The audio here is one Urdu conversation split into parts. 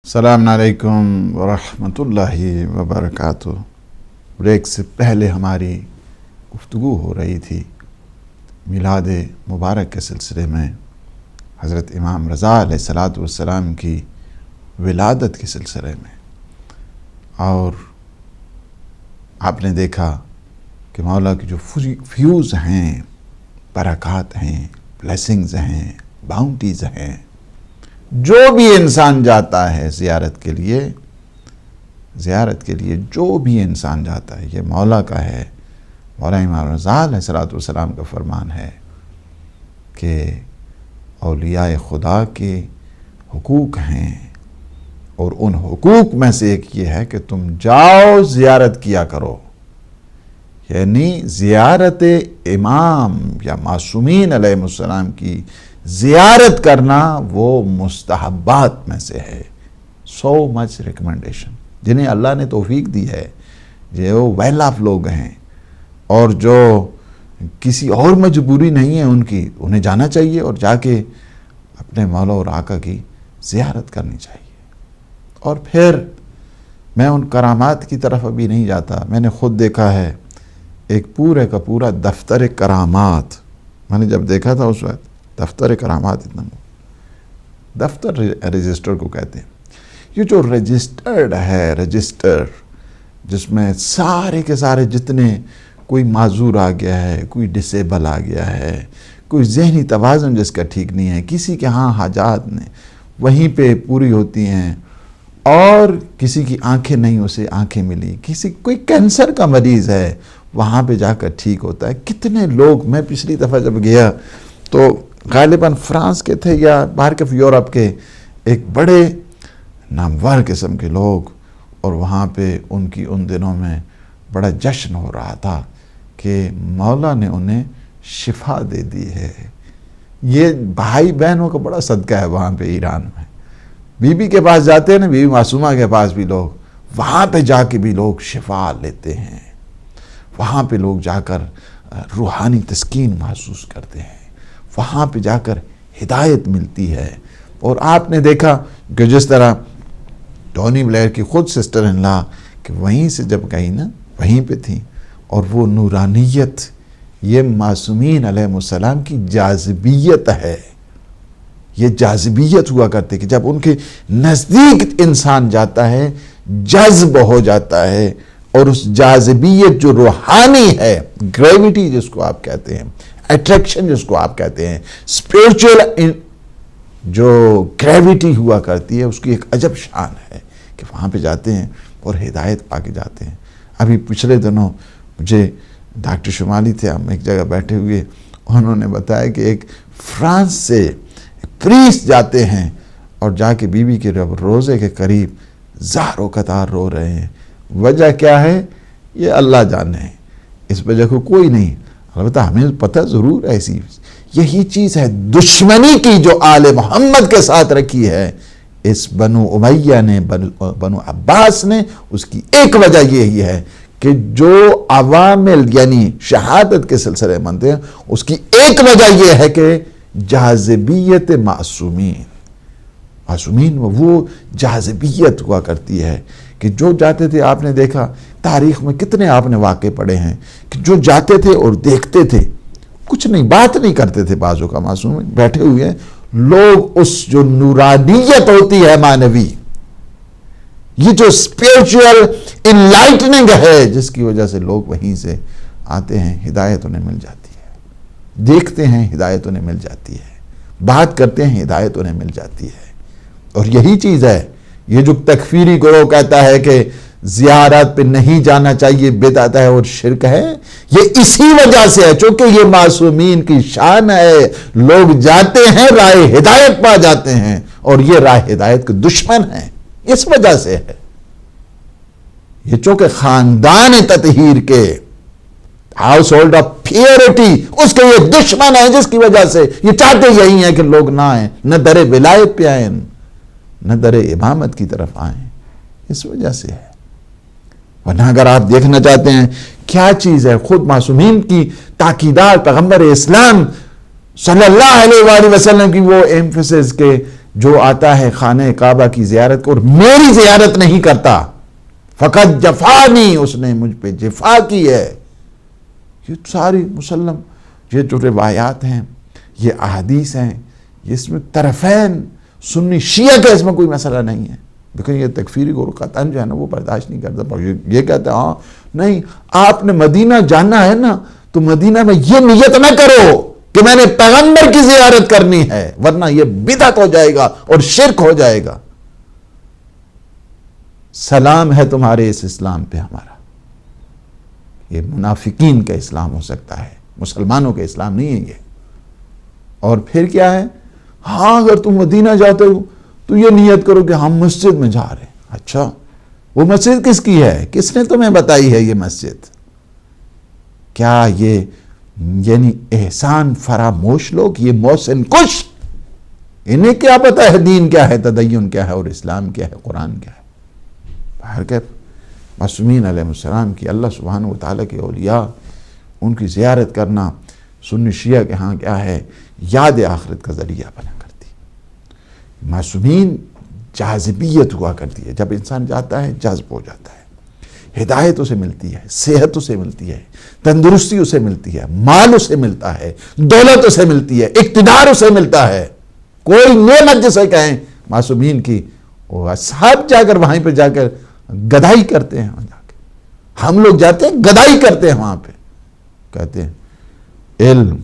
السلام علیکم ورحمۃ اللہ وبرکاتہ۔ بریک سے پہلے ہماری گفتگو ہو رہی تھی میلاد مبارک کے سلسلے میں، حضرت امام رضا علیہ الصلاۃ والسلام کی ولادت کے سلسلے میں، اور آپ نے دیکھا کہ مولا کی جو فیوز ہیں، برکات ہیں، بلیسنگز ہیں، باؤنٹیز ہیں، جو بھی انسان جاتا ہے زیارت کے لیے جو بھی انسان جاتا ہے، یہ مولا کا ہے۔ مولا امام رضا علیہ الصلاۃ والسلام کا فرمان ہے کہ اولیاء خدا کے حقوق ہیں، اور ان حقوق میں سے ایک یہ ہے کہ تم جاؤ زیارت کیا کرو، یعنی زیارت امام یا معصومین علیہ السلام کی زیارت کرنا وہ مستحبات میں سے ہے۔ سو مچ ریکمنڈیشن، جنہیں اللہ نے توفیق دی ہے، جو ویل آف لوگ ہیں اور جو کسی اور مجبوری نہیں ہے ان کی، انہیں جانا چاہیے اور جا کے اپنے مولا اور آقا کی زیارت کرنی چاہیے۔ اور پھر میں ان کرامات کی طرف ابھی نہیں جاتا، میں نے خود دیکھا ہے ایک پورے کا پورا دفتر کرامات، میں نے جب دیکھا تھا اس وقت دفتر کرامات، اتنا دفتر رجسٹر کو کہتے ہیں، یہ جو رجسٹرڈ ہے، رجسٹر جس میں سارے کے سارے جتنے، کوئی معذور آ گیا ہے، کوئی ڈسیبل آ گیا ہے، کوئی ذہنی توازن جس کا ٹھیک نہیں ہے، کسی کے ہاں حاجات نے وہیں پہ پوری ہوتی ہیں، اور کسی کی آنکھیں نہیں، اسے آنکھیں ملی، کوئی کینسر کا مریض ہے وہاں پہ جا کر ٹھیک ہوتا ہے۔ کتنے لوگ، میں پچھلی دفعہ جب گیا تو غالباً فرانس کے تھے یا باہر کے یورپ کے، ایک بڑے نامور قسم کے لوگ، اور وہاں پہ ان دنوں میں بڑا جشن ہو رہا تھا کہ مولا نے انہیں شفا دے دی ہے۔ یہ بھائی بہنوں کا بڑا صدقہ ہے وہاں پہ ایران میں۔ بی بی کے پاس جاتے ہیں نا، بی بی معصومہ کے پاس بھی لوگ، وہاں پہ جا کے بھی لوگ شفا لیتے ہیں، وہاں پہ لوگ جا کر روحانی تسکین محسوس کرتے ہیں، وہاں پہ جا کر ہدایت ملتی ہے۔ اور آپ نے دیکھا کہ جس طرح ٹونی بلیئر کی خود سسٹر ان لا کہ وہیں سے جب گئی نا، وہیں پہ تھیں، اور وہ نورانیت، یہ معصومین علیہ السلام کی جاذبیت ہے۔ یہ جاذبیت ہوا کرتے کہ جب ان کے نزدیک انسان جاتا ہے جذب ہو جاتا ہے، اور اس جاذبیت جو روحانی ہے، گریویٹی جس کو آپ کہتے ہیں، اٹریکشن جس کو آپ کہتے ہیں، اسپرچول جو گریویٹی ہوا کرتی ہے، اس کی ایک عجب شان ہے کہ وہاں پہ جاتے ہیں اور ہدایت پا کے جاتے ہیں۔ ابھی پچھلے دنوں مجھے ڈاکٹر شمالی تھے، ہم ایک جگہ بیٹھے ہوئے، انہوں نے بتایا کہ ایک فرانس سے پریسٹ جاتے ہیں اور جا کے بیوی کے روزے کے قریب زاروں قطار رو رہے ہیں۔ وجہ کیا ہے یہ اللہ جانے ہے، اس وجہ کو کوئی نہیں، البتہ ہمیں پتہ ضرور ہے ایسی یہی چیز ہے دشمنی کی جو آل محمد کے ساتھ رکھی ہے اس بنو امیہ نے، بنو عباس نے، اس کی ایک وجہ یہی ہے کہ جو عوامل یعنی شہادت کے سلسلے مانتے ہیں، اس کی ایک وجہ یہ ہے کہ جاذبیت معصومین وہ جاذبیت ہوا کرتی ہے کہ جو جاتے تھے، آپ نے دیکھا تاریخ میں کتنے آپ نے واقعے پڑھے ہیں کہ جو جاتے تھے اور دیکھتے تھے، کچھ نہیں، بات نہیں کرتے تھے، بعضوں کا معصوم بیٹھے ہوئے ہیں لوگ، اس جو نورانیت ہوتی ہے معنوی، یہ جو اسپرچول انلائٹننگ ہے، جس کی وجہ سے لوگ وہیں سے آتے ہیں، ہدایت انہیں مل جاتی ہے، دیکھتے ہیں ہدایت انہیں مل جاتی ہے، بات کرتے ہیں ہدایت انہیں مل جاتی ہے۔ اور یہی چیز ہے، یہ جو تکفیری گروہ کہتا ہے کہ زیارت پہ نہیں جانا چاہیے، بدعت ہے اور شرک ہے، یہ اسی وجہ سے ہے، چونکہ یہ معصومین کی شان ہے، لوگ جاتے ہیں راہ ہدایت پا جاتے ہیں، اور یہ راہ ہدایت کے دشمن ہیں، اس وجہ سے ہے۔ یہ چونکہ خاندان تطہیر کے، ہاؤس ہولڈ آف پیورٹی، اس کے یہ دشمن ہیں، جس کی وجہ سے یہ چاہتے یہی ہیں کہ لوگ نہ آئیں، نہ در ولایت پہ آئیں، نہ در امامت کی طرف آئیں، اس وجہ سے ہے۔ ورنہ اگر آپ دیکھنا چاہتے ہیں کیا چیز ہے، خود معصومین کی تاکیدات پیغمبر اسلام صلی اللہ علیہ وآلہ وسلم کی وہ ایمفیسس کے جو آتا ہے خانہ کعبہ کی زیارت کو اور میری زیارت نہیں کرتا فقط جفانی، اس نے مجھ پہ جفا کی ہے. یہ ساری مسلم یہ جو روایات ہیں، یہ احادیث ہیں، یہ اس میں طرفین سنی شیعہ کا اس میں کوئی مسئلہ نہیں ہے. لیکن یہ تکفیری گروہ قطعاً جو ہے نا وہ برداشت نہیں کرتا. یہ کہتا ہے ہاں نہیں، آپ نے مدینہ جانا ہے نا تو مدینہ میں یہ نیت نہ کرو کہ میں نے پیغمبر کی زیارت کرنی ہے، ورنہ یہ بدعت ہو جائے گا اور شرک ہو جائے گا. سلام ہے تمہارے اس اسلام پہ ہمارا. یہ منافقین کا اسلام ہو سکتا ہے، مسلمانوں کا اسلام نہیں ہے یہ. اور پھر کیا ہے؟ ہاں اگر تم مدینہ جاتے ہو تو یہ نیت کرو کہ ہم مسجد میں جا رہے ہیں. اچھا وہ مسجد کس کی ہے؟ کس نے تمہیں بتائی ہے یہ مسجد؟ کیا یہ یعنی احسان فراموش لوگ، یہ محسن کش، انہیں کیا پتا ہے دین کیا ہے، تدین کیا ہے اور اسلام کیا ہے، قرآن کیا ہے؟ باہر کے معصومین علیہ السلام کی، اللہ سبحانہ وتعالیٰ کے اولیاء، ان کی زیارت کرنا سنی شیعہ کے ہاں کیا ہے؟ یاد آخرت کا ذریعہ بنا کرتی. معصومین جاذبیت ہوا کرتی ہے، جب انسان جاتا ہے جذب ہو جاتا ہے، ہدایت اسے ملتی ہے، صحت اسے ملتی ہے، تندرستی اسے ملتی ہے، مال اسے ملتا ہے، دولت اسے ملتی ہے، اقتدار اسے ملتا ہے. کوئی نعمت جسے کہیں معصومین کی، وہ اصحاب جا کر وہیں پہ جا کر گدائی کرتے ہیں. وہاں جا کے ہم لوگ جاتے ہیں گدائی کرتے ہیں وہاں پہ، کہتے ہیں علم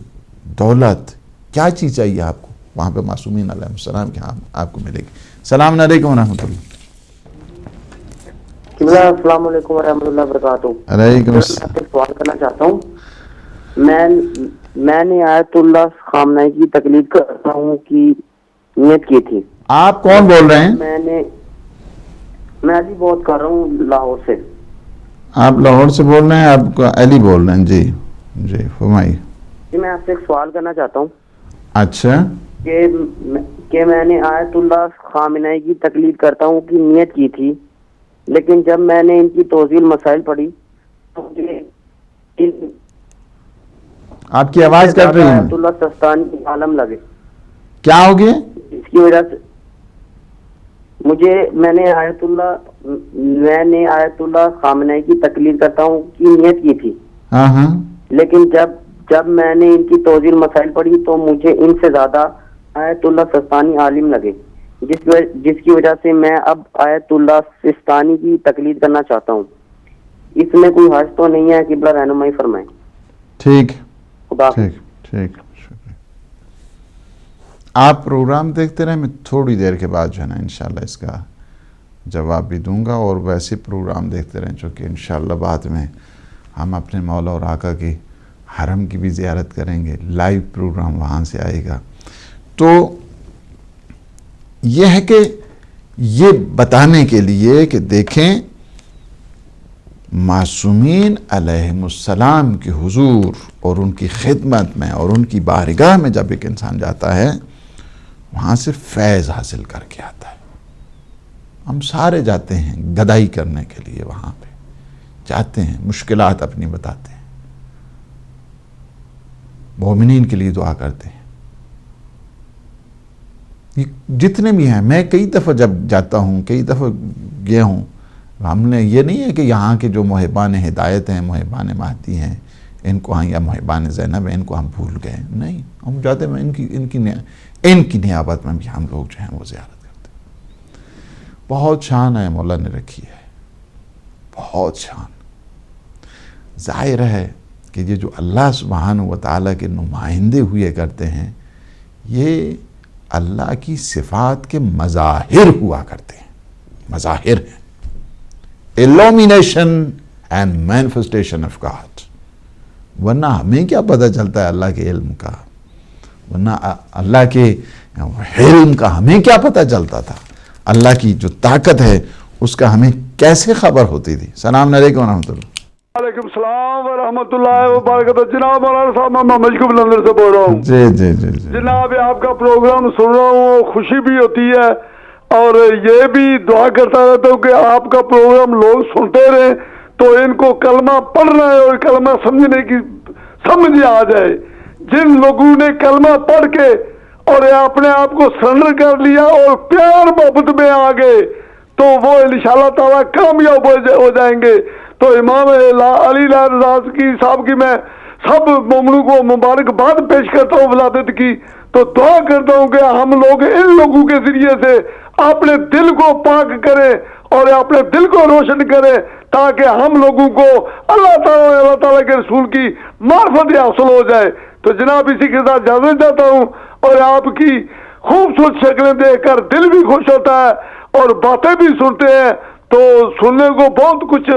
دولت کیا چیز چاہیے آپ کو، وہاں پہ معصومین علیہ السلام کے ہاں آپ کو ملے گی. السلام علیکم ورحمۃ اللہ. السلام علیکم ورحمۃ اللہ وبرکاتہ. علیکم میں السلام. آپ سے سوال کرنا چاہتا ہوں. میں نے آیت اللہ خامنہ کی تقلید کرتا ہوں کی نیت کی تھی. آپ کون بول رہے ہیں؟ میں علی بات کر رہا ہوں لاہور سے. آپ لاہور سے بول رہے ہیں؟ آپ علی بول رہے ہیں؟ جی جی فرمائیے. جی میں آپ سے ایک سوال کرنا چاہتا ہوں. اچھا کہ میں نے آیت اللہ خامنہ کی تقلید کرتا ہوں کی نیت کی تھی، لیکن جب میں نے ان کی توضیح مسائل پڑھی تو مجھے آپ کی آواز کٹ رہی ہے. آیت اللہ سستانی عالم لگے. کیا ہو گیا؟ اس کی وجہ سے میں نے آیت اللہ خامنہ کی تقلید کرتا ہوں کی نیت کی تھی، ہاں ہاں، لیکن جب میں نے ان کی توضیح مسائل پڑھی تو مجھے ان سے زیادہ آیت اللہ سستانی عالم لگے، جس کی وجہ سے میں اب آیت اللہ سستانی کی تقلید کرنا چاہتا ہوں. اس میں کوئی حرج تو نہیں ہے؟ قبلہ رہنمائی فرمائیں. ٹھیک خدا ٹھیک ٹھیک. شکریہ. آپ پروگرام دیکھتے رہیں، میں تھوڑی دیر کے بعد جو ہے نا انشاءاللہ اس کا جواب بھی دوں گا. اور ویسے پروگرام دیکھتے رہیں چونکہ انشاءاللہ بعد میں ہم اپنے مولا اور آقا کی حرم کی بھی زیارت کریں گے، لائیو پروگرام وہاں سے آئے گا. تو یہ ہے کہ یہ بتانے کے لیے کہ دیکھیں معصومین علیہم السلام کے حضور اور ان کی خدمت میں اور ان کی بارگاہ میں جب ایک انسان جاتا ہے وہاں سے فیض حاصل کر کے آتا ہے. ہم سارے جاتے ہیں گدائی کرنے کے لیے، وہاں پہ جاتے ہیں مشکلات اپنی بتاتے ہیں، مومنین کے لیے دعا کرتے ہیں. یہ جتنے بھی ہیں، میں کئی دفعہ جب جاتا ہوں، کئی دفعہ گیا ہوں، ہم نے یہ نہیں ہے کہ یہاں کے جو محبان ہدایت ہیں، محبان مہدی ہیں، ان کو ہاں یا محبان زینب ہیں ان کو ہم بھول گئے. نہیں، ہم جاتے ہیں ان کی نیابت میں بھی ہم لوگ جو ہیں وہ زیارت کرتے ہیں. بہت شان ہے مولا نے رکھی ہے، بہت شان. ظاہر ہے کہ یہ جو اللہ سبحانہ وتعالیٰ کے نمائندے ہوئے کرتے ہیں یہ اللہ کی صفات کے مظاہر ہوا کرتے ہیں، مظاہر ہیں. illumination and manifestation of God. ورنہ ہمیں کیا پتہ چلتا ہے اللہ کے علم کا، ورنہ اللہ کے علم کا ہمیں کیا پتہ چلتا تھا. اللہ کی جو طاقت ہے اس کا ہمیں کیسے خبر ہوتی تھی. السلام علیکم ورحمۃ اللہ. وعلیکم السلام ورحمۃ اللہ وبرکاتہ. جناب مولانا صاحب میں مشکوب لندن سے بول رہا ہوں. جی جی جی جی جناب آپ کا پروگرام سن رہا ہوں، خوشی بھی ہوتی ہے اور یہ بھی دعا کرتا رہتا ہوں کہ آپ کا پروگرام لوگ سنتے رہیں تو ان کو کلمہ پڑھنا ہے اور کلمہ سمجھنے کی سمجھ آ جائے. جن لوگوں نے کلمہ پڑھ کے اور اپنے آپ کو سرنڈر کر لیا اور پیار محبت میں آ گئے تو وہ انشاءاللہ تعالیٰ کامیاب ہو جائیں گے. تو امام علی رضا کی صاحب کی میں سب مومنوں کو مبارکباد پیش کرتا ہوں ولادت کی. تو دعا کرتا ہوں کہ ہم لوگ ان لوگوں کے ذریعے سے اپنے دل کو پاک کریں اور اپنے دل کو روشن کریں تاکہ ہم لوگوں کو اللہ تعالیٰ کے رسول کی معرفت حاصل ہو جائے. تو جناب اسی کے ساتھ اجازت چاہتا ہوں اور آپ کی خوبصورت شکلیں دیکھ کر دل بھی خوش ہوتا ہے اور باتیں بھی سنتے ہیں تو سننے کو بہت کچھ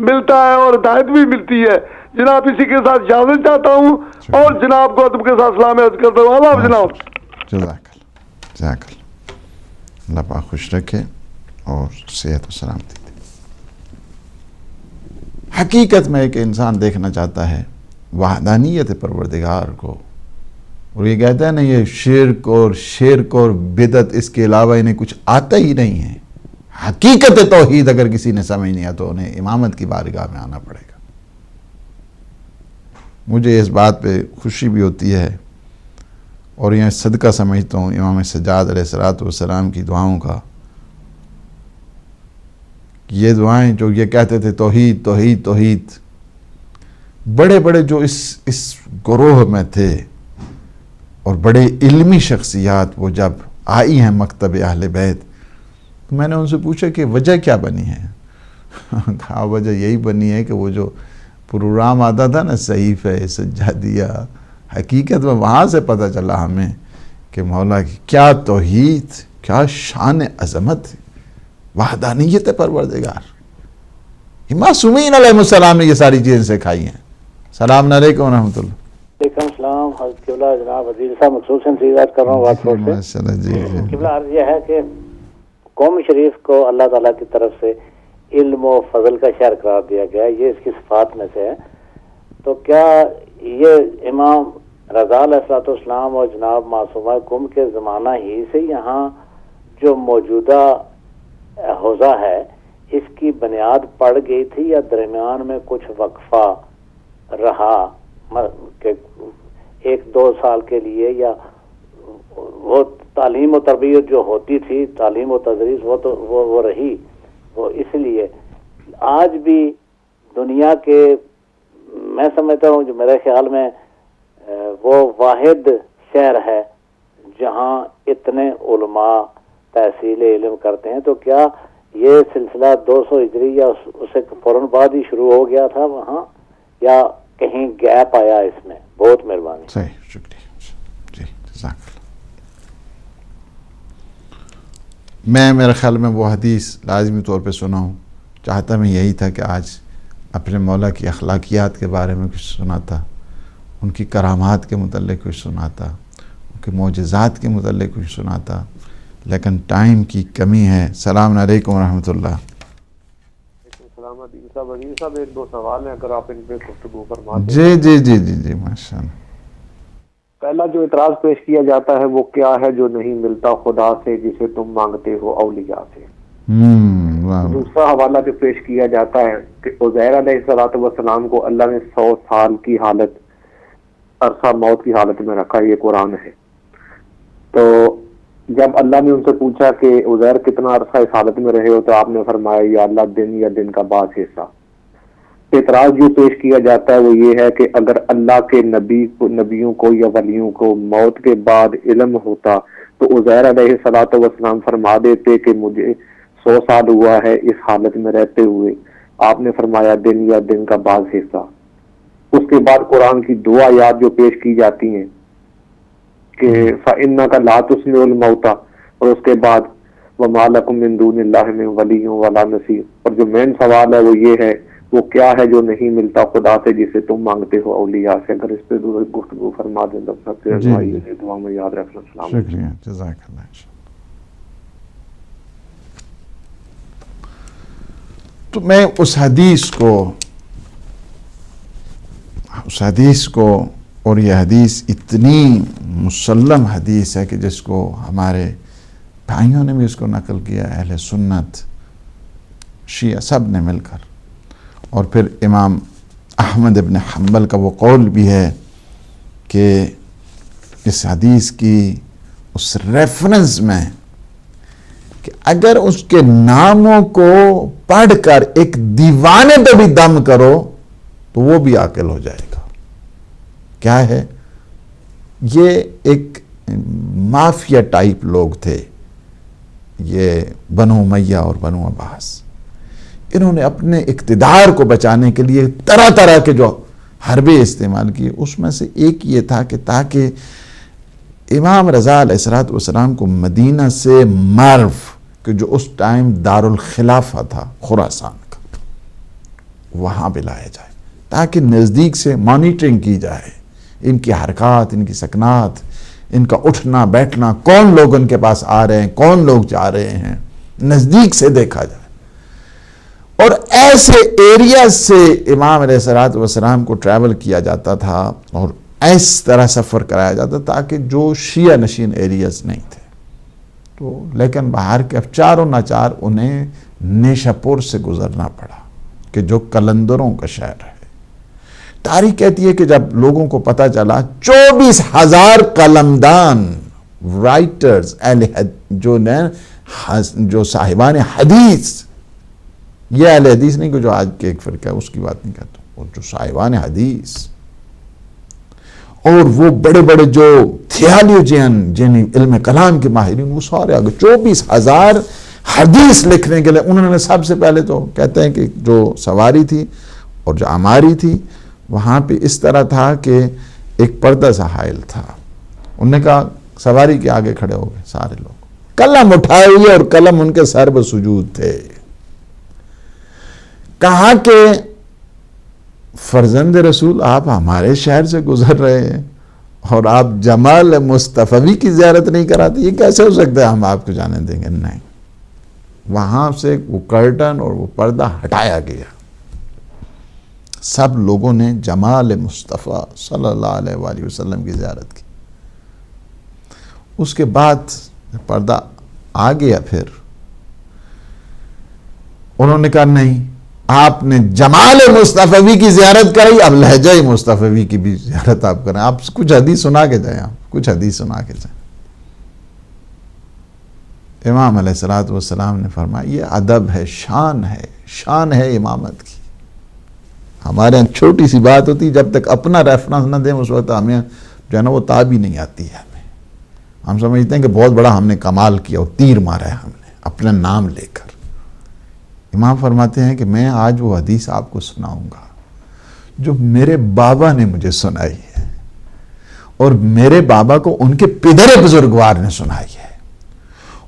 ملتا ہے اور ہدایت بھی ملتی ہے. جناب اسی کے ساتھ اجازت چاہتا ہوں اور جناب کو ادب کے ساتھ سلام عرض کرتا ہوں. اللہ جناب جزاک اللہ پاک خوش رکھے اور صحت و سلامتی دے. حقیقت میں ایک انسان دیکھنا چاہتا ہے وحدانیت پروردگار کو اور یہ کہتا ہے نا یہ شرک اور بدعت اس کے علاوہ انہیں کچھ آتا ہی نہیں ہے. حقیقت توحید اگر کسی نے سمجھنی ہے تو انہیں امامت کی بارگاہ میں آنا پڑے گا. مجھے اس بات پہ خوشی بھی ہوتی ہے اور یہ صدقہ سمجھتا ہوں امام سجاد علیہ السلام کی دعاؤں کا. یہ دعائیں جو یہ کہتے تھے توحید توحید توحید، بڑے بڑے جو اس گروہ میں تھے اور بڑے علمی شخصیات وہ جب آئی ہیں مکتب اہل بیت تو میں نے ان سے پوچھا کہ وجہ کیا بنی ہے. کہا وجہ یہی بنی ہے کہ وہ جو پروگرام آتا تھا نا صحیفہ سجادیہ، حقیقت میں وہاں سے پتہ چلا ہمیں کہ مولا کی کیا توحید، کیا شان عظمت، وحدانیت پروردگار. معصومین علیہ السلام نے یہ ساری چیزیں سکھائی ہیں. السلام علیکم ورحمۃ اللہ. وعلیکم السلام. حضرت قبلہ جناب عزیز صاحب مخصوص سے بات کر رہا ہوں واسطے سے. جی قبلہ عرض یہ ہے کہ قوم شریف کو اللہ تعالیٰ کی طرف سے علم و فضل کا شہر قرار دیا گیا، یہ اس کی صفات میں سے ہے. تو کیا یہ امام رضا علیہ السلام اور جناب معصومہ کم کے زمانہ ہی سے یہاں جو موجودہ حوزہ ہے اس کی بنیاد پڑ گئی تھی یا درمیان میں کچھ وقفہ رہا کہ 1-2 سال کے لیے، یا وہ تعلیم و تربیت جو ہوتی تھی، تعلیم و تدریس وہ رہی؟ وہ اس لیے آج بھی دنیا کے میں سمجھتا ہوں جو میرے خیال میں وہ واحد شہر ہے جہاں اتنے علماء تحصیل علم کرتے ہیں. تو کیا یہ سلسلہ 200 ہجری یا اسے فوراً بعد ہی شروع ہو گیا تھا وہاں یا کہیں گیپ آیا اس میں؟ بہت مہربانی. صحیح، شکریہ. جی جزاک اللہ. میں میرے خیال میں وہ حدیث لازمی طور پہ سنا ہوں. چاہتا میں یہی تھا کہ آج اپنے مولا کی اخلاقیات کے بارے میں کچھ سناتا، ان کی کرامات کے متعلق کچھ سناتا، ان کے معجزات کے متعلق کچھ سناتا، لیکن ٹائم کی کمی ہے. السلام علیکم ورحمۃ اللہ. السلام علیکم. عزیز صاحب 1-2 سوال ہیں اگر آپ ان پہ گفتگو فرما دیں. جی جی جی جی جی ماشاء اللہ. پہلا جو اعتراض پیش کیا جاتا ہے وہ کیا ہے جو نہیں ملتا خدا سے جسے تم مانگتے ہو اولیاء سے. دوسرا حوالہ جو پیش کیا جاتا ہے کہ عزیر علیہ السلام کو اللہ نے 100 سال کی حالت عرصہ موت کی حالت میں رکھا، یہ قرآن ہے. تو جب اللہ نے ان سے پوچھا کہ عزیر کتنا عرصہ اس حالت میں رہے ہو تو آپ نے فرمایا یا اللہ دن یا دن کا بعض حصہ. اعتراض جو پیش کیا جاتا ہے وہ یہ ہے کہ اگر اللہ کے نبیوں کو یا ولیوں کو موت کے بعد علم ہوتا تو عزیر علیہ السلام فرما دیتے کہ مجھے 100 سال ہوا ہے اس حالت میں رہتے ہوئے. آپ نے فرمایا دن یا دن کا بعض حصہ. اس کے بعد قرآن کی 2 آیات جو پیش کی جاتی ہیں کہ فَإِنَّكَ لَا تُسْمِعُ الْمَوْتَى، اور اس کے بعد وَمَا لَكُم مِّن دُونِ اللَّهِ مِن وَلِيٍّ وَلَا نَصِيرٍ. اور جو مین سوال ہے وہ یہ ہے وہ کیا ہے جو نہیں ملتا خدا سے جسے تم مانگتے ہو اولیاء سے. اگر اس پہ گفتگو فرما دیں تو سب سے دعا میں یاد رکھنا. السلام. شکریہ جزاک اللہ. تو میں اس حدیث کو اور یہ حدیث اتنی مسلم حدیث ہے کہ جس کو ہمارے بھائیوں نے بھی اس کو نقل کیا، اہل سنت شیعہ سب نے مل کر. اور پھر امام احمد ابن حنبل کا وہ قول بھی ہے کہ اس حدیث کی اس ریفرنس میں کہ اگر اس کے ناموں کو پڑھ کر ایک دیوانے پہ بھی دم کرو تو وہ بھی عاقل ہو جائے گا. کیا ہے یہ؟ ایک مافیا ٹائپ لوگ تھے یہ بنو امیہ اور بنو عباس. انہوں نے اپنے اقتدار کو بچانے کے لیے طرح طرح کے جو حربے استعمال کیے. اس میں سے ایک یہ تھا کہ تاکہ امام رضا علیہ الصلوۃ والسلام کو مدینہ سے مرو کہ جو اس ٹائم دارالخلافہ تھا خراسان کا وہاں پہ لایا جائے تاکہ نزدیک سے مانیٹرنگ کی جائے ان کی حرکات، ان کی سکنات، ان کا اٹھنا بیٹھنا، کون لوگ ان کے پاس آ رہے ہیں، کون لوگ جا رہے ہیں، نزدیک سے دیکھا جائے. اور ایسے ایریا سے امام علیہ الصلوۃ والسلام کو ٹریول کیا جاتا تھا اور اس طرح سفر کرایا جاتا تاکہ جو شیعہ نشین ایریاز نہیں تھے تو لیکن باہر کے چاروں ناچار انہیں نیشاپور سے گزرنا پڑا کہ جو قلندروں کا شہر ہے. تاریخ کہتی ہے کہ جب لوگوں کو پتہ چلا 24,000 قلمدان رائٹرز جو صاحبان حدیث، یہ اہل حدیث نہیں کہ جو آج کے ایک فرقہ ہے اس کی بات نہیں کرتا، وہ جو صاحبان حدیث اور وہ بڑے بڑے جو تھیالوجین جن علم کلام کے ماہرین وہ سارے آگے 24,000 حدیث لکھنے کے لیے. انہوں نے سب سے پہلے تو کہتے ہیں کہ جو سواری تھی اور جو عماری تھی وہاں پہ اس طرح تھا کہ ایک پردہ سا حائل تھا. انہوں نے کہا سواری کے آگے کھڑے ہو گئے سارے لوگ، قلم اٹھائے ہوئے اور قلم ان کے سر پر سجود تھے. کہا کہ فرزند رسول آپ ہمارے شہر سے گزر رہے ہیں اور آپ جمال مصطفی کی زیارت نہیں کراتے، یہ کیسے ہو سکتا ہے، ہم آپ کو جانے دیں گے؟ نہیں. وہاں سے وہ کرٹن اور وہ پردہ ہٹایا گیا. سب لوگوں نے جمال مصطفیٰ صلی اللہ علیہ وآلہ وسلم کی زیارت کی. اس کے بعد پردہ آ گیا. پھر انہوں نے کہا نہیں، آپ نے جمال مصطفی کی زیارت کرائی، اب لہجہ مصطفی کی بھی زیارت آپ کریں. آپ کچھ حدیث سنا کے جائیں، آپ کچھ حدیث سنا کے جائیں. امام علیہ الصلوۃ والسلام نے فرمایا یہ ادب ہے، شان ہے امامت کی. ہمارے یہاں چھوٹی سی بات ہوتی، جب تک اپنا ریفرنس نہ دیں اس وقت ہمیں جو ہے نا وہ تاب ہی نہیں آتی ہے. ہم سمجھتے ہیں کہ بہت بڑا ہم نے کمال کیا اور تیر مارا ہے ہم نے اپنا نام لے کر. امام فرماتے ہیں کہ میں آج وہ حدیث آپ کو سناؤں گا جو میرے بابا نے مجھے سنائی ہے اور میرے بابا کو ان کے پدر بزرگوار نے سنائی ہے،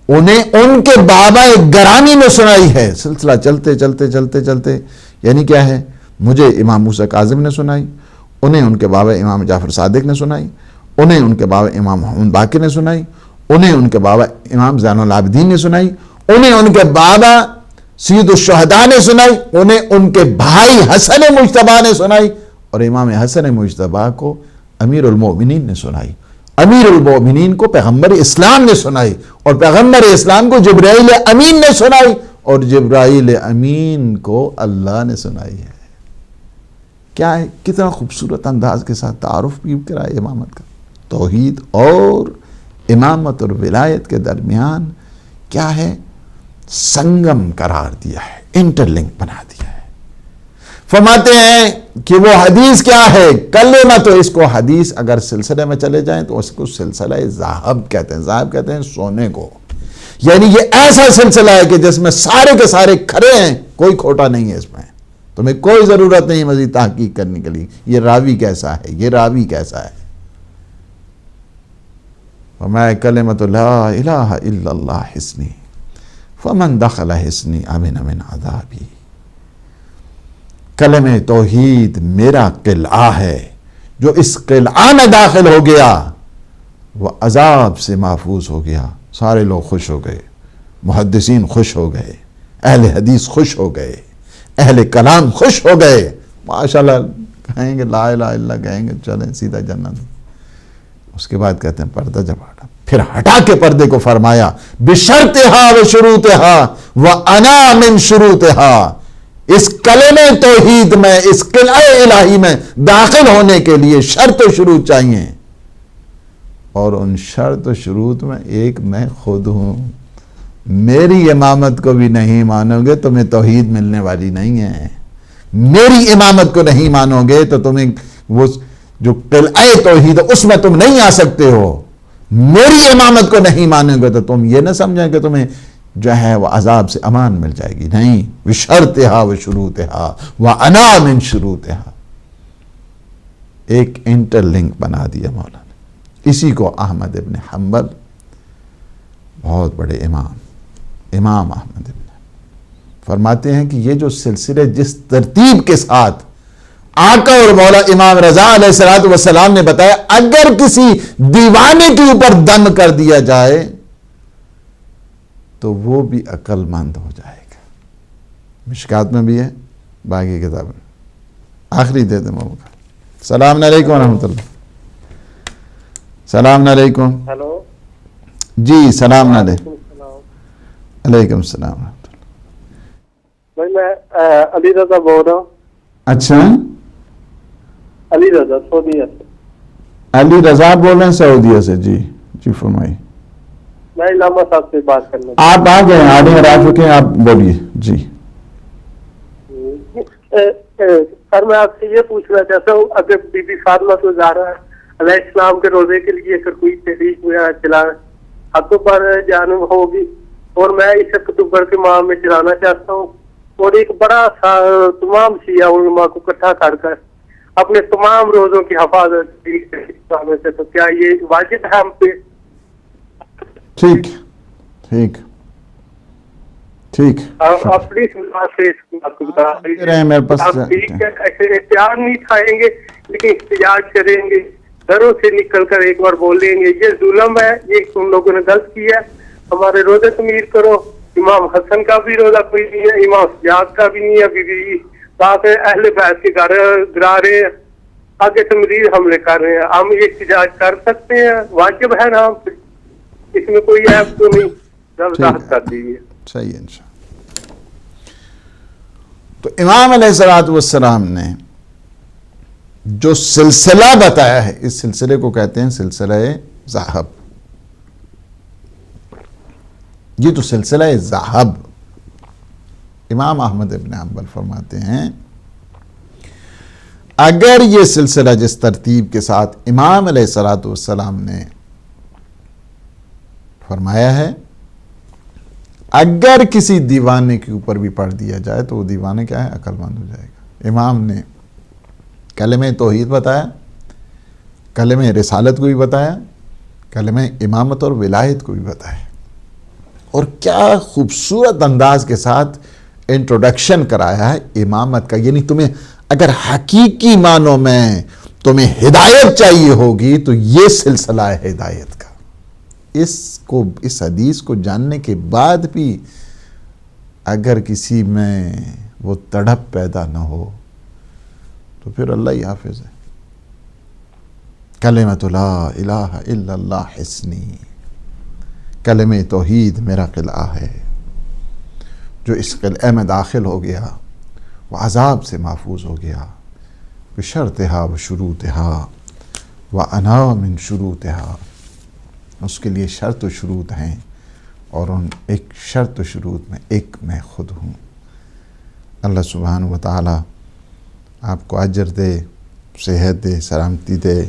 انہیں ان کے بابا گرامی نے سنائی ہے. سلسلہ چلتے چلتے چلتے چلتے یعنی کیا ہے، مجھے امام موسیٰ کاظم نے سنائی، انہیں ان کے بابا امام جعفر صادق نے سنائی، انہیں ان کے بابا امام محمد باقر نے سنائی، انہیں ان کے بابا امام زین العابدین نے سنائی، انہیں ان کے بابا سید الشہداء نے سنائی، انہیں ان کے بھائی حسن مجتبیٰ نے سنائی اور امام حسن مجتبیٰ کو امیر المومنین نے سنائی. امیر المومنین کو پیغمبر اسلام نے سنائی اور پیغمبر اسلام کو جبرائیل امین نے سنائی اور جبرائیل امین کو اللہ نے سنائی ہے. کیا ہے، کتنا خوبصورت انداز کے ساتھ تعارف بھی کرائے امامت کا. توحید اور امامت اور ولایت کے درمیان کیا ہے، سنگم قرار دیا ہے، انٹرلنک بنا دیا ہے. فرماتے ہیں کہ وہ حدیث کیا ہے، کلمہ تو اس کو حدیث اگر سلسلے میں چلے جائیں تو اس کو سلسلہ ذہب کہتے ہیں. ذہب کہتے ہیں سونے کو، یعنی یہ ایسا سلسلہ ہے کہ جس میں سارے کے سارے کھڑے ہیں، کوئی کھوٹا نہیں ہے اس میں. تمہیں کوئی ضرورت نہیں مزید تحقیق کرنے کے لیے یہ راوی کیسا ہے، یہ راوی کیسا ہے. وَمَا كَلِمَةُ لَا إِلَهَ إِلَّا اللَّهِ حِسْنِي فَمَنْ دَخَلَ حِسْنِي أَمِنَ مِنْ عَذَابِي. کلمہ توحید میرا قلعہ ہے، جو اس قلعہ میں داخل ہو گیا وہ عذاب سے محفوظ ہو گیا. سارے لوگ خوش ہو گئے، محدثین خوش ہو گئے، اہل حدیث خوش ہو گئے، اہل کلام خوش ہو گئے. ماشاءاللہ کہیں گے لا الہ الا اللہ، کہیں گے چلیں سیدھا جنت. اس کے بعد کہتے ہیں پردہ جب ہٹا، پھر ہٹا کے پردے کو فرمایا بشرطہا و شروطہا وانا من شروطہا. اس کلمہ توحید میں، اس قلعہ الہی میں داخل ہونے کے لیے شرط و شروط چاہیے. اور ان شرط و شروط میں ایک میں خود ہوں. میری امامت کو بھی نہیں مانو گے تمہیں توحید ملنے والی نہیں ہے. میری امامت کو نہیں مانو گے تو تمہیں وہ جو قلعہ توحید ہے اس میں تم نہیں آ سکتے ہو. میری امامت کو نہیں مانو گے تو تم یہ نہ سمجھیں کہ تمہیں جو ہے وہ عذاب سے امان مل جائے گی. نہیں، بشرطہا و شروطہا وانا من شروطہا. ایک انٹر لنک بنا دیا مولا نے. اسی کو احمد ابن حنبل، بہت بڑے امام احمد ابن فرماتے ہیں کہ یہ جو سلسلے جس ترتیب کے ساتھ آقا اور مولا امام رضا علیہ الصلوۃ والسلام نے بتایا، اگر کسی دیوانے کے اوپر دم کر دیا جائے تو وہ بھی عقل مند ہو جائے گا. مشکات میں بھی ہے، باقی کتابیں. آخری دے دیں موقع. السلام علیکم ورحمۃ اللہ. السلام علیکم. ہیلو جی سلام علیکم. علیکم السلام ورحمۃ اللہ. بھائی میں علی رضا بول رہا ہوں. اچھا، علی رضا سعودیہ سے. علی رضا بول رہے ہیں سعودیہ سے. جی جی فرمائیے. میں علامہ صاحب سے بات کرنا. آپ آ گئے آدھے رات کے، آپ بولیے. جی سر میں آپ سے یہ پوچھنا چاہتا ہوں، اگر بی بی فاطمہ زہرا علیہ السلام کے روزے کے لیے اگر کوئی تحریک چلا ہاتھوں پر جانب ہوگی اور میں اس اکتوبر کے ماہ میں چلانا چاہتا ہوں اور ایک بڑا سا تمام شیعہ علماء کو اکٹھا کر اپنے تمام روزوں کی حفاظت سے، تو کیا یہ واجب ہے ہم پہ؟ ٹھیک ٹھیک ٹھیک. آپ پلیز آپ کو بتا میرے پاس ایسے احتیاط نہیں کھائیں گے لیکن احتجاج کریں گے، گھروں سے نکل کر ایک بار بولیں گے یہ ظلم ہے، یہ تم لوگوں نے غلط کیا ہے، ہمارے روزے تعمیر کرو. امام حسن کا بھی روزہ کوئی نہیں ہے، امام سجاد کا بھی نہیں ہے، بی بات ہے اہل بیت کے گھر گرا رہے ہیں، آگے سے مزید حملے کر رہے ہیں. ہم یہ احتجاج کر سکتے ہیں، واجب ہے نا ہم پہ، اس میں کوئی ایپ تو نہیں. وضاحت کر دیجیے. صحیح انشاءاللہ. تو امام علیہ الصلوۃ والسلام نے جو سلسلہ بتایا ہے، اس سلسلے کو کہتے ہیں سلسلہ ذہب. یہ تو سلسلہ ذہب. امام احمد ابن حنبل فرماتے ہیں اگر یہ سلسلہ جس ترتیب کے ساتھ امام علیہ الصلوۃ والسلام نے فرمایا ہے، اگر کسی دیوانے کے اوپر بھی پڑھ دیا جائے تو وہ دیوانے کیا ہے؟ عقل مند ہو جائے گا. امام نے کلمہ توحید بتایا، کلمہ رسالت کو بھی بتایا، کلمہ امامت اور ولایت کو بھی بتایا، اور کیا خوبصورت انداز کے ساتھ انٹروڈکشن کرایا ہے امامت کا. یعنی تمہیں اگر حقیقی معنوں میں تمہیں ہدایت چاہیے ہوگی تو یہ سلسلہ ہے ہدایت کا. اس حدیث کو جاننے کے بعد بھی اگر کسی میں وہ تڑپ پیدا نہ ہو تو پھر اللہ ہی حافظ ہے. کلمۃ لا الہ الا اللہ حسنی، کلمہ توحید میرا قلعہ ہے. جو اس قلعے میں داخل ہو گیا وہ عذاب سے محفوظ ہو گیا. بشرطہا و شروطہا وانا من شروطہا. اس کے لیے شرط و شروط ہیں اور ان ایک شرط و شروط میں ایک میں خود ہوں. اللہ سبحانہ و تعالی آپ کو اجر دے، صحت دے، سلامتی دے.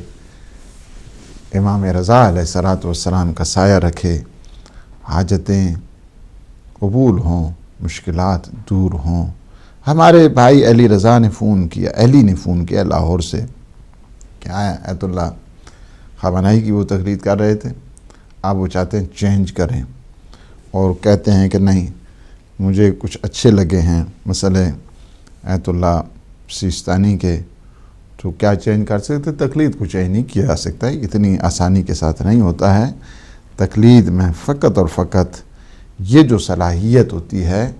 امام رضا علیہ الصلوۃ والسلام کا سایہ رکھے، حاجتیں قبول ہوں، مشکلات دور ہوں. ہمارے بھائی علی رضا نے فون کیا، علی نے فون کیا لاہور سے کہ ایت اللہ خامنہئی کی وہ تقریر کر رہے تھے، آپ وہ چاہتے ہیں چینج کریں اور کہتے ہیں کہ نہیں مجھے کچھ اچھے لگے ہیں مسئلے ایت اللہ سیستانی کے، تو کیا چینج کر سکتے؟ تقلید کو چینج نہیں کیا جا سکتا ہے، اتنی آسانی کے ساتھ نہیں ہوتا ہے. تقلید میں فقط اور فقط یہ جو صلاحیت ہوتی ہے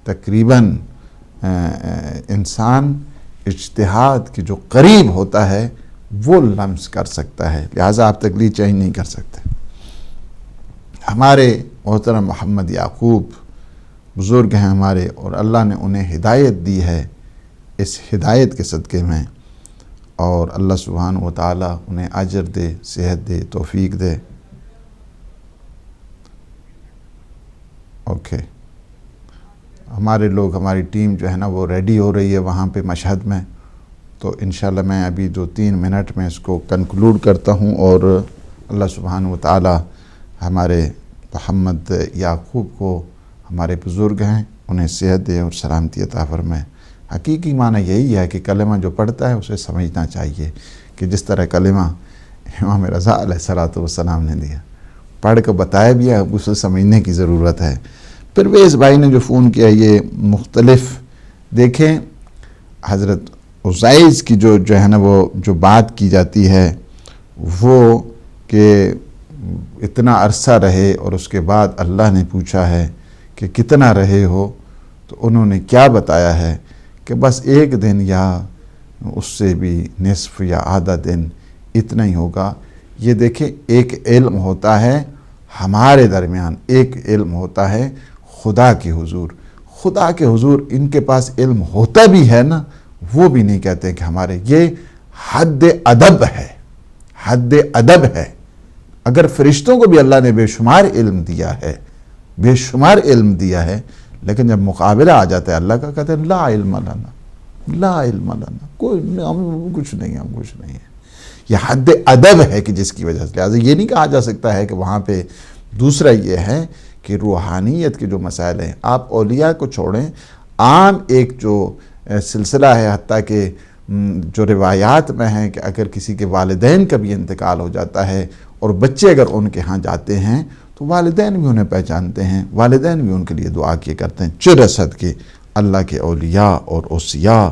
تقریباً انسان اجتہاد کے جو قریب ہوتا ہے وہ لمس کر سکتا ہے، لہٰذا آپ تقلید چینج نہیں کر سکتے. ہمارے محترم محمد یعقوب بزرگ ہیں ہمارے، اور اللہ نے انہیں ہدایت دی ہے. اس ہدایت کے صدقے میں اور اللہ سبحانہ و تعالی انہیں اجر دے، صحت دے، توفیق دے۔ اوکے، ہمارے لوگ، ہماری ٹیم جو ہے نا وہ ریڈی ہو رہی ہے وہاں پہ مشہد میں، تو انشاءاللہ میں ابھی 2-3 منٹ میں اس کو کنکلوڈ کرتا ہوں، اور اللہ سبحانہ و تعالی ہمارے محمد یعقوب کو، ہمارے بزرگ ہیں، انہیں صحت دے اور سلامتی عطا فرمائے۔ حقیقی معنی یہی ہے کہ کلمہ جو پڑھتا ہے اسے سمجھنا چاہیے، کہ جس طرح کلمہ امام رضا علیہ السلام نے دیا، پڑھ کے بتایا بھی ہے، اسے سمجھنے کی ضرورت ہے۔ پرویز بھائی نے جو فون کیا یہ مختلف، دیکھیں حضرت عزیز کی جو ہے نا وہ جو بات کی جاتی ہے وہ کہ اتنا عرصہ رہے، اور اس کے بعد اللہ نے پوچھا ہے کہ کتنا رہے ہو، تو انہوں نے کیا بتایا ہے کہ بس 1 دن یا اس سے بھی نصف یا آدھا دن، اتنا ہی ہوگا۔ یہ دیکھیں ایک علم ہوتا ہے ہمارے درمیان، ایک علم ہوتا ہے خدا کے حضور۔ خدا کے حضور ان کے پاس علم ہوتا بھی ہے نا، وہ بھی نہیں کہتے کہ ہمارے، یہ حد ادب ہے، حد ادب ہے۔ اگر فرشتوں کو بھی اللہ نے بے شمار علم دیا ہے، بے شمار علم دیا ہے، لیکن جب مقابلہ آ جاتا ہے اللہ کا، کہتے ہیں لا علم لنا، لا علم لنا، کوئی ہم کچھ نہیں، ہم کچھ نہیں ہے۔ یہ حد ادب ہے کہ جس کی وجہ سے، لہٰذا یہ نہیں کہا جا سکتا ہے کہ وہاں پہ۔ دوسرا یہ ہے کہ روحانیت کے جو مسائل ہیں، آپ اولیاء کو چھوڑیں، عام ایک جو سلسلہ ہے، حتیٰ کہ جو روایات میں ہیں کہ اگر کسی کے والدین کا بھی انتقال ہو جاتا ہے اور بچے اگر ان کے ہاں جاتے ہیں تو والدین بھی انہیں پہچانتے ہیں، والدین بھی ان کے لیے دعا کیا کرتے ہیں، چرصد کے اللہ کے اولیاء اور اوصیاء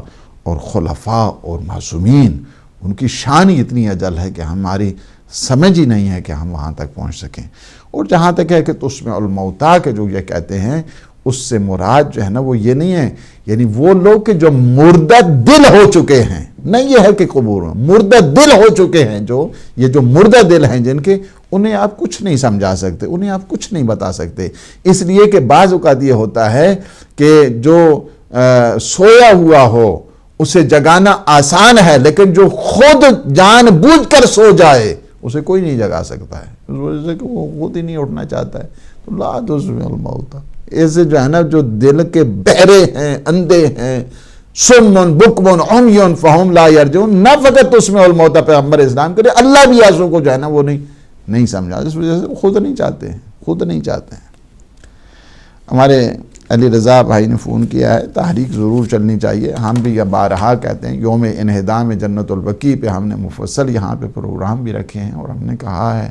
اور خلفاء اور معصومین، ان کی شان ہی اتنی اجل ہے کہ ہماری سمجھ ہی نہیں ہے کہ ہم وہاں تک پہنچ سکیں۔ اور جہاں تک ہے کہ تسمع الموتیٰ کے جو یہ کہتے ہیں، اس سے مراد جو ہے نا وہ یہ نہیں ہے، یعنی وہ لوگ کہ جو مردہ دل ہو چکے ہیں، نہیں یہ ہے کہ قبور میں مردہ دل ہو چکے ہیں، جو یہ جو مردہ دل ہیں جن کے، انہیں آپ کچھ نہیں سمجھا سکتے، انہیں آپ کچھ نہیں بتا سکتے، اس لیے کہ بعض اوقات یہ ہوتا ہے کہ جو سویا ہوا ہو اسے جگانا آسان ہے، لیکن جو خود جان بوجھ کر سو جائے اسے کوئی نہیں جگا سکتا ہے، اس وجہ سے کہ وہ خود ہی نہیں اٹھنا چاہتا ہے۔ تو لا تسمع الموتیٰ، ایسے جو ہے نا جو دل کے بہرے ہیں، اندھے ہیں، سمن بکمن عمیون فہم لا یرجعون، نہ فقط تسمع الموتیٰ پیغمبر اسلام کرے، اللہ بھی آنسوں کو جو ہے نا وہ نہیں سمجھا، اس وجہ سے خود نہیں چاہتے ہیں، خود نہیں چاہتے ہیں۔ ہمارے علی رضا بھائی نے فون کیا ہے، تحریک ضرور چلنی چاہیے، ہم بھی یہ بارہا کہتے ہیں، یوم انہدام جنت البقیع پہ ہم نے مفصل یہاں پہ پروگرام بھی رکھے ہیں، اور ہم نے کہا ہے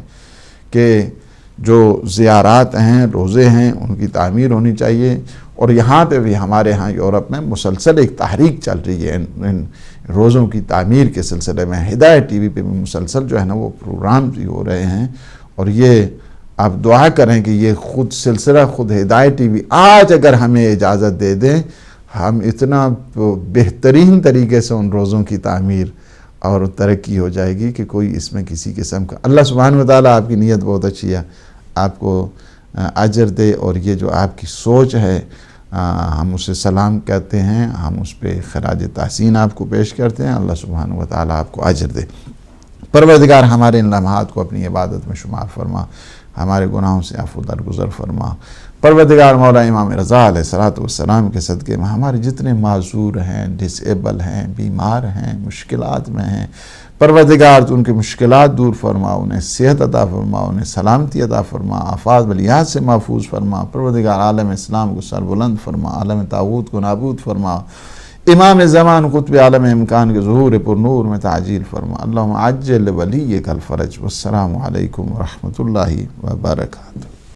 کہ جو زیارات ہیں، روزے ہیں، ان کی تعمیر ہونی چاہیے، اور یہاں پہ بھی ہمارے ہاں یورپ میں مسلسل ایک تحریک چل رہی ہے ان روزوں کی تعمیر کے سلسلے میں۔ ہدایت ٹی وی پہ بھی مسلسل جو ہے نا وہ پروگرام بھی ہو رہے ہیں، اور یہ آپ دعا کریں کہ یہ خود سلسلہ، خود ہدایت ٹی وی آج اگر ہمیں اجازت دے دیں، ہم اتنا بہترین طریقے سے ان روزوں کی تعمیر اور ترقی ہو جائے گی کہ کوئی اس میں کسی قسم کا، اللہ سبحانہ وتعالیٰ آپ کی نیت بہت اچھی ہے، آپ کو اجر دے، اور یہ جو آپ کی سوچ ہے ہم اسے سلام کہتے ہیں، ہم اس پہ خراج تحسین آپ کو پیش کرتے ہیں، اللہ سبحانہ وتعالیٰ آپ کو اجر دے۔ پروردگار ہمارے ان لمحات کو اپنی عبادت میں شمار فرما، ہمارے گناہوں سے عفو درگزر فرما۔ پروردگار مولا امام رضا علیہ السلام کے صدقے میں ہمارے جتنے معذور ہیں، ڈس ایبل ہیں، بیمار ہیں، مشکلات میں ہیں، پروردگار تو ان کی مشکلات دور فرما، انہیں صحت عطا فرما، انہیں سلامتی عطا فرما، آفات بلیات سے محفوظ فرما۔ پروردگار عالم اسلام کو سر بلند فرما، عالم طاغوت کو نابود فرما، امام زمان قطب عالم امکان کے ظہور پر نور میں تعجیل فرما۔ اللہم عجل ولیک الفرج، والسلام علیکم ورحمۃ اللہ وبرکاتہ۔